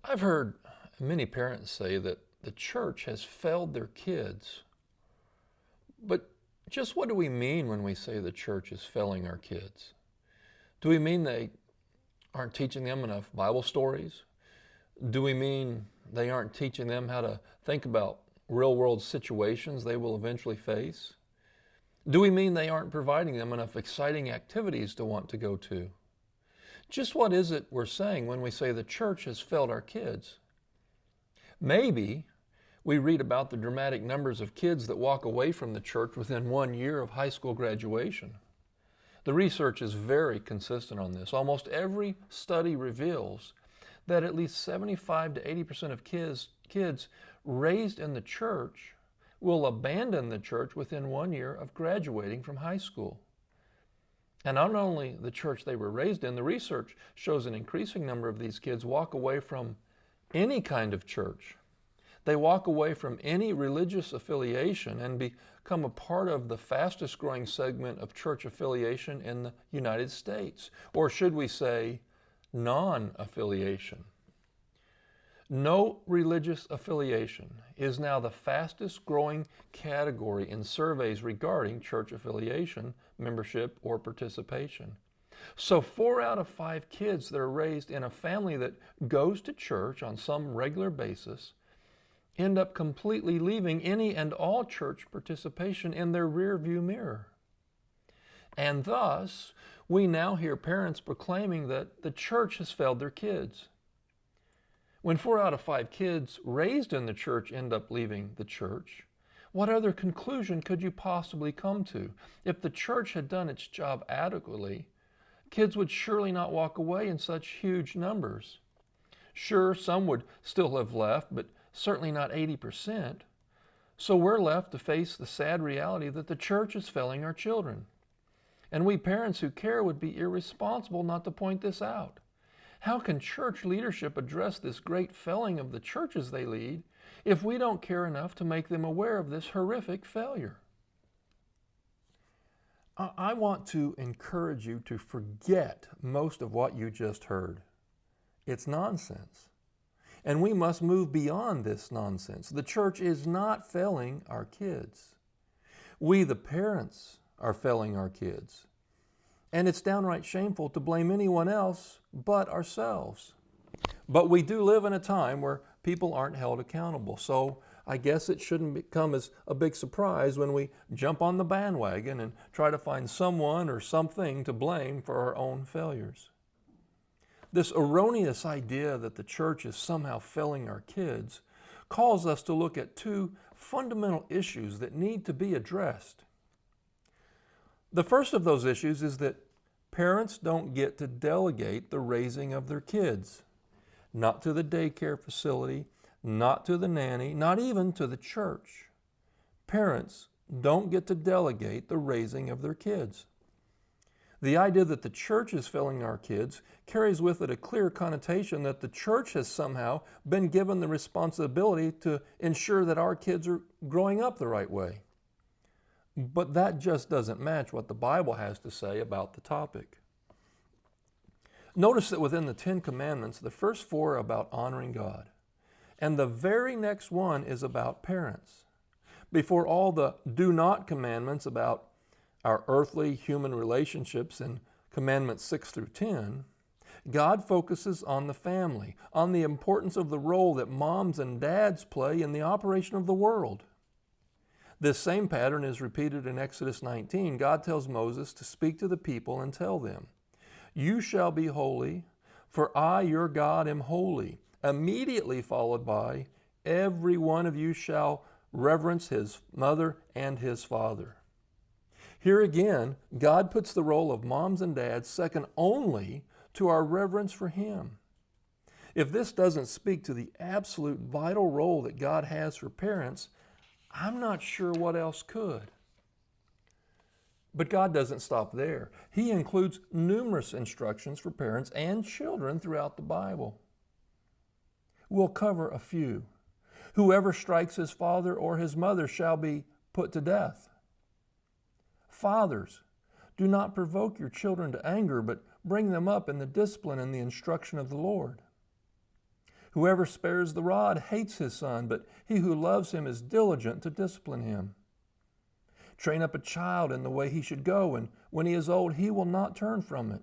I've heard many parents say that the church has failed their kids. But just what do we mean when we say the church is failing our kids? Do we mean they aren't teaching them enough Bible stories? Do we mean they aren't teaching them how to think about real world situations they will eventually face? Do we mean they aren't providing them enough exciting activities to want to go to? Just what is it we're saying when we say the church has failed our kids? Maybe we read about the dramatic numbers of kids that walk away from the church within 1 year of high school graduation. The research is very consistent on this. Almost every study reveals that at least 75 to 80% of kids raised in the church will abandon the church within 1 year of graduating from high school. And not only the church they were raised in, the research shows an increasing number of these kids walk away from any kind of church. They walk away from any religious affiliation and become a part of the fastest growing segment of church affiliation in the United States. Or should we say, non-affiliation. No religious affiliation is now the fastest growing category in surveys regarding church affiliation, membership, or participation. So 4 out of 5 kids that are raised in a family that goes to church on some regular basis end up completely leaving any and all church participation in their rear view mirror. And thus, we now hear parents proclaiming that the church has failed their kids. When 4 out of 5 kids raised in the church end up leaving the church, what other conclusion could you possibly come to? If the church had done its job adequately, kids would surely not walk away in such huge numbers. Sure, some would still have left, but certainly not 80%. So we're left to face the sad reality that the church is failing our children. And we parents who care would be irresponsible not to point this out. How can church leadership address this great failing of the churches they lead if we don't care enough to make them aware of this horrific failure? I want to encourage you to forget most of what you just heard. It's nonsense. And we must move beyond this nonsense. The church is not failing our kids. We, the parents, are failing our kids. And it's downright shameful to blame anyone else but ourselves. But we do live in a time where people aren't held accountable. So I guess it shouldn't come as a big surprise when we jump on the bandwagon and try to find someone or something to blame for our own failures. This erroneous idea that the church is somehow failing our kids calls us to look at 2 fundamental issues that need to be addressed. The first of those issues is that parents don't get to delegate the raising of their kids, not to the daycare facility, not to the nanny, not even to the church. Parents don't get to delegate the raising of their kids. The idea that the church is failing our kids carries with it a clear connotation that the church has somehow been given the responsibility to ensure that our kids are growing up the right way. But that just doesn't match what the Bible has to say about the topic. Notice that within the 10 Commandments, the first 4 are about honoring God. And the very next one is about parents. Before all the do not commandments about our earthly human relationships in Commandments 6 through 10, God focuses on the family, on the importance of the role that moms and dads play in the operation of the world. This same pattern is repeated in Exodus 19. God tells Moses to speak to the people and tell them, "You shall be holy, for I, your God, am holy." Immediately followed by, "Every one of you shall reverence his mother and his father." Here again, God puts the role of moms and dads second only to our reverence for Him. If this doesn't speak to the absolute vital role that God has for parents, I'm not sure what else could. But God doesn't stop there. He includes numerous instructions for parents and children throughout the Bible. We'll cover a few. Whoever strikes his father or his mother shall be put to death. Fathers, do not provoke your children to anger, but bring them up in the discipline and the instruction of the Lord. Whoever spares the rod hates his son, but he who loves him is diligent to discipline him. Train up a child in the way he should go, and when he is old, he will not turn from it.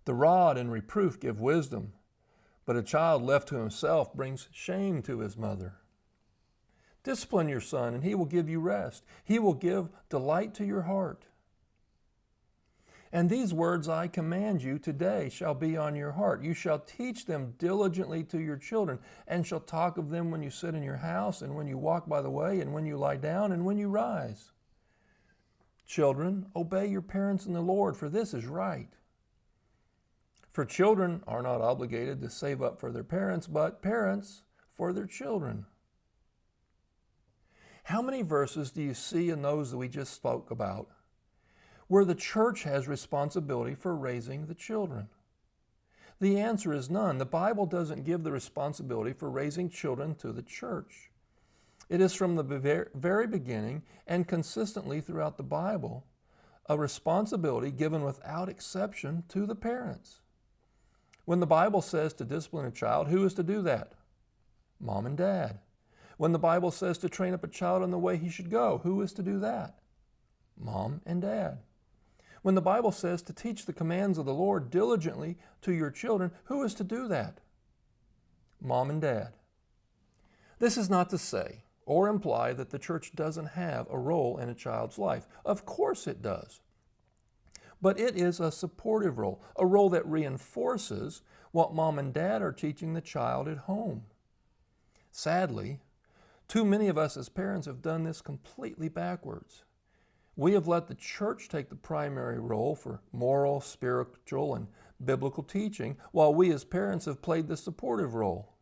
The rod and reproof give wisdom, but a child left to himself brings shame to his mother. Discipline your son, and he will give you rest. He will give delight to your heart. And these words I command you today shall be on your heart. You shall teach them diligently to your children, and shall talk of them when you sit in your house, and when you walk by the way, and when you lie down, and when you rise. Children, obey your parents in the Lord, for this is right. For children are not obligated to save up for their parents, but parents for their children. How many verses do you see in those that we just spoke about where the church has responsibility for raising the children? The answer is none. The Bible doesn't give the responsibility for raising children to the church. It is from the very beginning and consistently throughout the Bible a responsibility given without exception to the parents. When the Bible says to discipline a child, who is to do that? Mom and dad. When the Bible says to train up a child in the way he should go, who is to do that? Mom and dad. When the Bible says to teach the commands of the Lord diligently to your children, who is to do that? Mom and dad. This is not to say or imply that the church doesn't have a role in a child's life. Of course it does. But it is a supportive role, a role that reinforces what mom and dad are teaching the child at home. Sadly, too many of us as parents have done this completely backwards. We have let the church take the primary role for moral, spiritual, and biblical teaching, while we as parents have played the supportive role.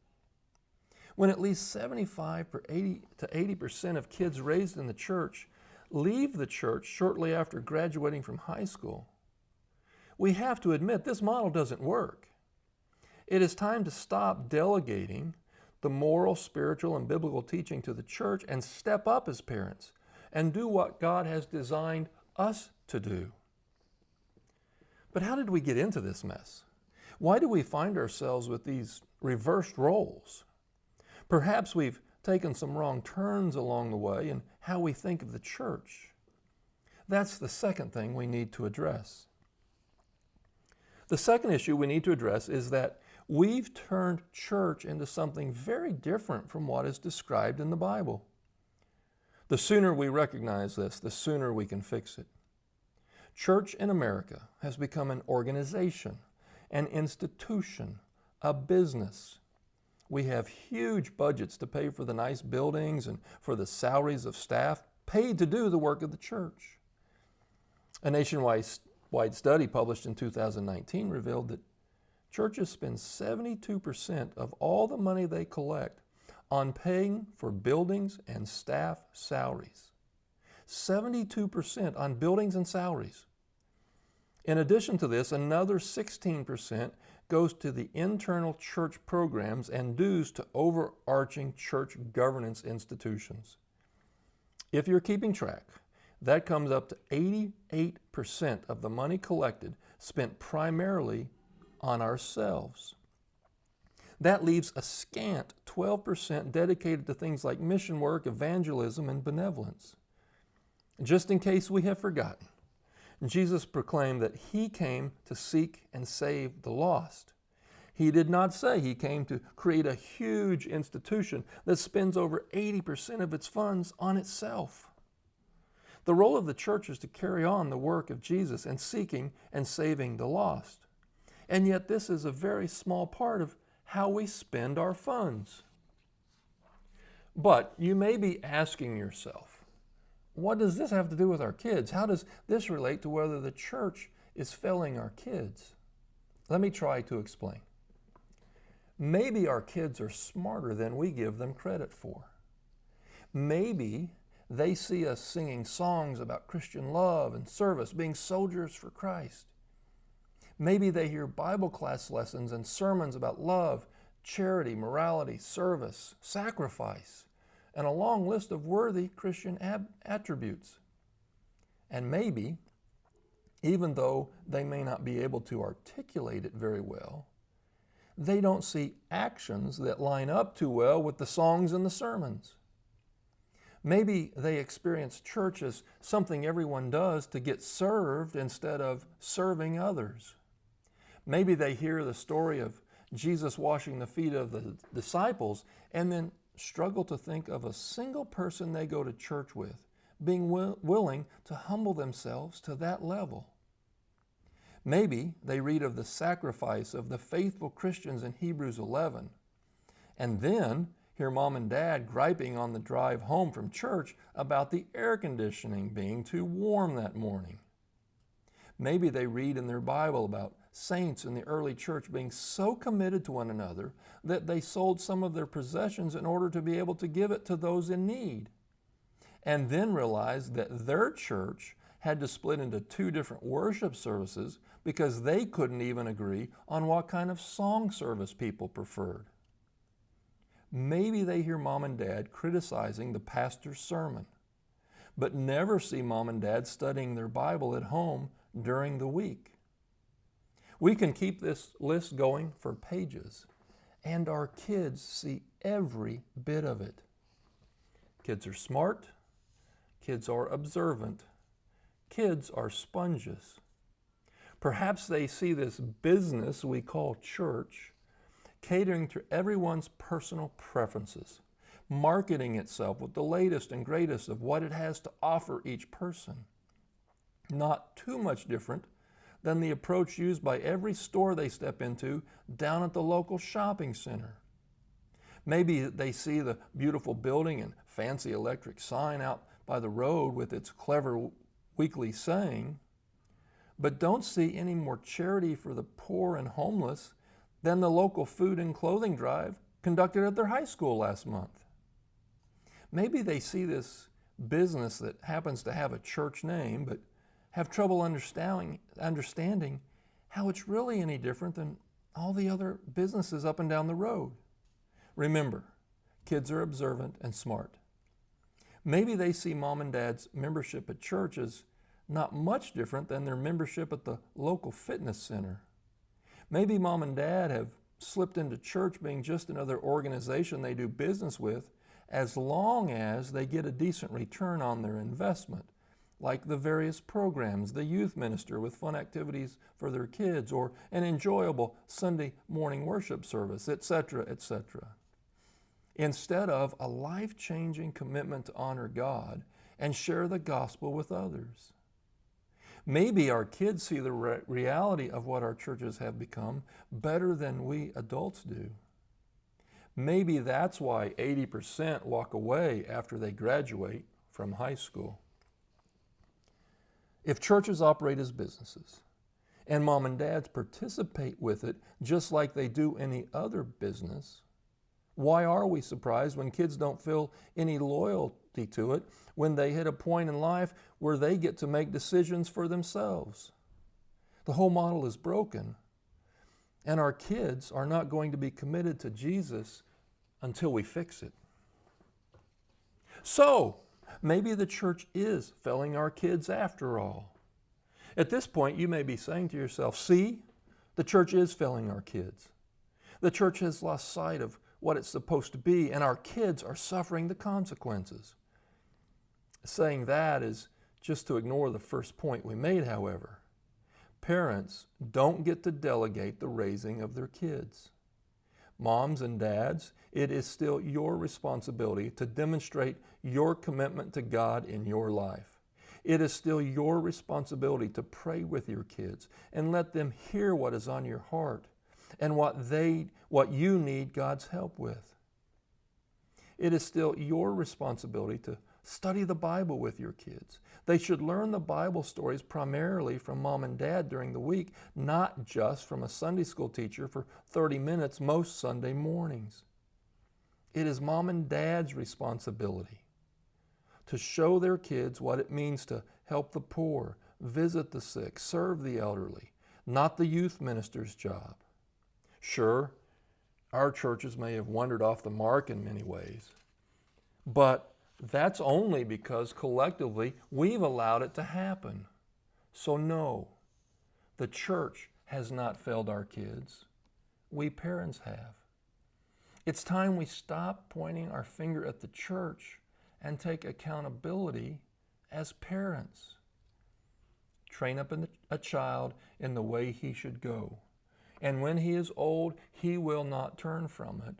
When at least 75 to 80% of kids raised in the church leave the church shortly after graduating from high school, we have to admit this model doesn't work. It is time to stop delegating the moral, spiritual, and biblical teaching to the church and step up as parents and do what God has designed us to do. But how did we get into this mess? Why do we find ourselves with these reversed roles? Perhaps we've taken some wrong turns along the way in how we think of the church. That's the second thing we need to address. The second issue we need to address is that we've turned church into something very different from what is described in the Bible. The sooner we recognize this, the sooner we can fix it. Church in America has become an organization, an institution, a business. We have huge budgets to pay for the nice buildings and for the salaries of staff paid to do the work of the church. A nationwide study published in 2019 revealed that churches spend 72% of all the money they collect on paying for buildings and staff salaries. 72% on buildings and salaries. In addition to this, another 16% goes to the internal church programs and dues to overarching church governance institutions. If you're keeping track, that comes up to 88% of the money collected spent primarily on ourselves. That leaves a scant 12% dedicated to things like mission work, evangelism, and benevolence. Just in case we have forgotten, Jesus proclaimed that He came to seek and save the lost. He did not say He came to create a huge institution that spends over 80% of its funds on itself. The role of the church is to carry on the work of Jesus in seeking and saving the lost. And yet this is a very small part of how we spend our funds. But you may be asking yourself, what does this have to do with our kids? How does this relate to whether the church is failing our kids? Let me try to explain. Maybe our kids are smarter than we give them credit for. Maybe they see us singing songs about Christian love and service, being soldiers for Christ. Maybe they hear Bible class lessons and sermons about love, charity, morality, service, sacrifice, and a long list of worthy Christian attributes. And maybe, even though they may not be able to articulate it very well, they don't see actions that line up too well with the songs and the sermons. Maybe they experience church as something everyone does to get served instead of serving others. Maybe they hear the story of Jesus washing the feet of the disciples and then struggle to think of a single person they go to church with being willing to humble themselves to that level. Maybe they read of the sacrifice of the faithful Christians in Hebrews 11 and then hear mom and dad griping on the drive home from church about the air conditioning being too warm that morning. Maybe they read in their Bible about saints in the early church being so committed to one another that they sold some of their possessions in order to be able to give it to those in need, and then realized that their church had to split into two different worship services because they couldn't even agree on what kind of song service people preferred. Maybe they hear mom and dad criticizing the pastor's sermon, but never see mom and dad studying their Bible at home during the week. We can keep this list going for pages, and our kids see every bit of it. Kids are smart, kids are observant, kids are sponges. Perhaps they see this business we call church catering to everyone's personal preferences, marketing itself with the latest and greatest of what it has to offer each person. Not too much different than the approach used by every store they step into down at the local shopping center. Maybe they see the beautiful building and fancy electric sign out by the road with its clever weekly saying, but don't see any more charity for the poor and homeless than the local food and clothing drive conducted at their high school last month. Maybe they see this business that happens to have a church name, but have trouble understanding how it's really any different than all the other businesses up and down the road. Remember, kids are observant and smart. Maybe they see mom and dad's membership at church as not much different than their membership at the local fitness center. Maybe mom and dad have slipped into church being just another organization they do business with as long as they get a decent return on their investment, like the various programs, the youth minister with fun activities for their kids, or an enjoyable Sunday morning worship service, etc., etc. Instead of a life-changing commitment to honor God and share the gospel with others. Maybe our kids see the reality of what our churches have become better than we adults do. Maybe that's why 80% walk away after they graduate from high school. If churches operate as businesses, and mom and dads participate with it just like they do any other business, why are we surprised when kids don't feel any loyalty to it when they hit a point in life where they get to make decisions for themselves? The whole model is broken, and our kids are not going to be committed to Jesus until we fix it. So, maybe the church is failing our kids after all. At this point, you may be saying to yourself, see, the church is failing our kids. The church has lost sight of what it's supposed to be, and our kids are suffering the consequences. Saying that is just to ignore the first point we made, however. Parents don't get to delegate the raising of their kids. Moms and dads, it is still your responsibility to demonstrate your commitment to God in your life. It is still your responsibility to pray with your kids and let them hear what is on your heart and what you need God's help with. It is still your responsibility to study the Bible with your kids. They should learn the Bible stories primarily from mom and dad during the week, not just from a Sunday school teacher for 30 minutes most Sunday mornings. It is mom and dad's responsibility to show their kids what it means to help the poor, visit the sick, serve the elderly, not the youth minister's job. Sure, our churches may have wandered off the mark in many ways, but that's only because collectively we've allowed it to happen. So no, the church has not failed our kids. we parents have. It's time we stop pointing our finger at the church and take accountability as parents. Train up a child in the way he should go, and when he is old, he will not turn from it,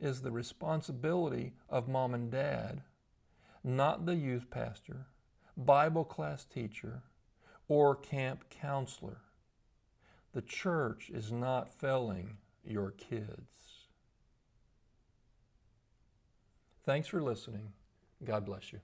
is the responsibility of mom and dad, not the youth pastor, Bible class teacher, or camp counselor. The church is not failing your kids. Thanks for listening. God bless you.